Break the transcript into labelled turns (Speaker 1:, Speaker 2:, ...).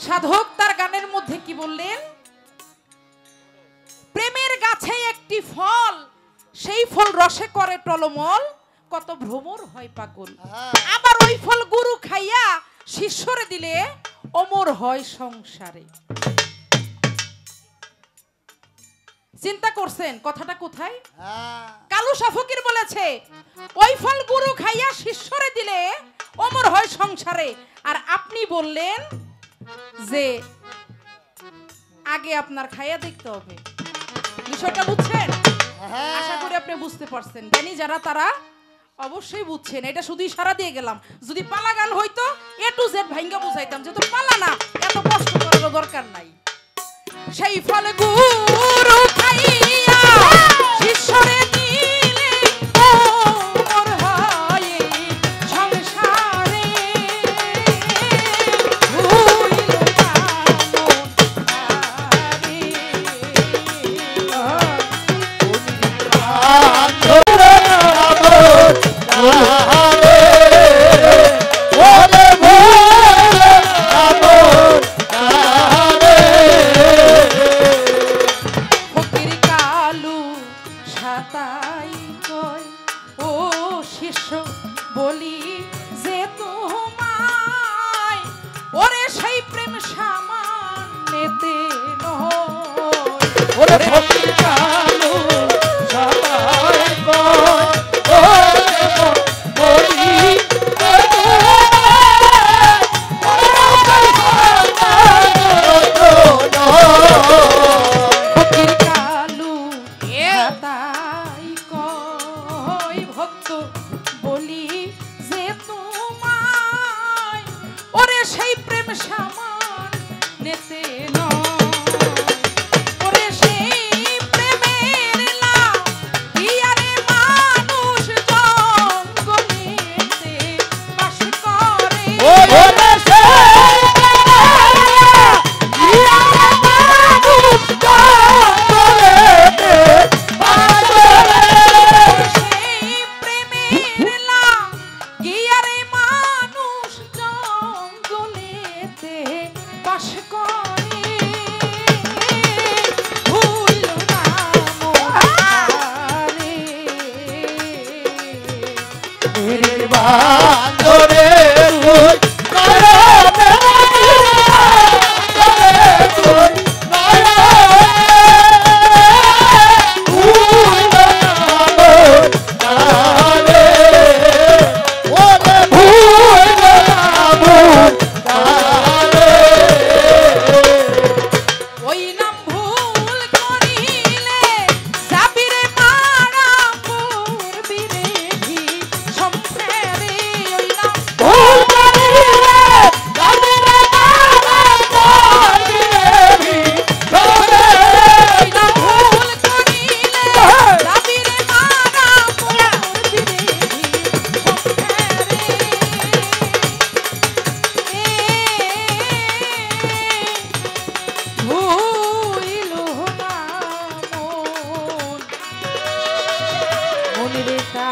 Speaker 1: সাধক তার গানের মধ্যে কি বললেন? প্রেমের গাছে একটি ফল, সেই ফল রসে করে টলমল, কত ভ্রমর হয় পাগল। আবার ওই ফল গুরু খাইয়া শিষ্যরে দিলে অমর হয় সংসারে। চিন্তা করছেন কথাটা কোথায়? কালু শাহ ফকির বলেছে ওই ফল গুরু খাইয়া শিষ্যরে দিলে অমর হয় সংসারে। আর আপনি বললেন যে আগে আপনার খাইয়া দেখতে হবে। বিষয়টা বুঝছেন? আশা করি আপনি বুঝতে পারছেন। জ্ঞানী যারা তারা অবশ্যই বুঝছেন। এটা শুধু ইশারা দিয়ে গেলাম। যদি পালা গান হইতো A to Z ভাঙ্গা বুঝাইতাম, যেহেতু পালা না এত কষ্ট করার দরকার নাই। সেই ফল গুরু খাইয়া শিষ্যরে দিলে কয় ও শিষ্য বলি যে তোমায় ওরে সেই প্রেম সামান্যতে নয়
Speaker 2: ওরে ফকির কালু সবাই কয় ওরে বলি
Speaker 1: ফকির কালু তাই কয় ভক্ত বলি যে তোমায় ওরে সেই প্রেম সামান নেতে নয় ওরে সেই প্রেমের লাভ ইয়ারে মানুষ জঙ্গলেতে বাস করে
Speaker 2: ওরে
Speaker 1: সেই প্রেমের লাভ ইয়ারে মানুষ জঙ্গলেতে বাস করে ভুল না মোরে
Speaker 2: মেরে বান্দরে তুই নয়নে তুই
Speaker 1: ওই নাম ভুল করিলে যাবিরে মারা পড়বি রে ভি সম্প্রেরে ওই নাম
Speaker 2: ভুল করিলে যাবিরে মারা পড়বি রে ভি
Speaker 1: ওই নাম ভুল করিলে যাবিরে মারা পড়বি রে ভি সম্প্রেরে ভুইল না মন মনের তা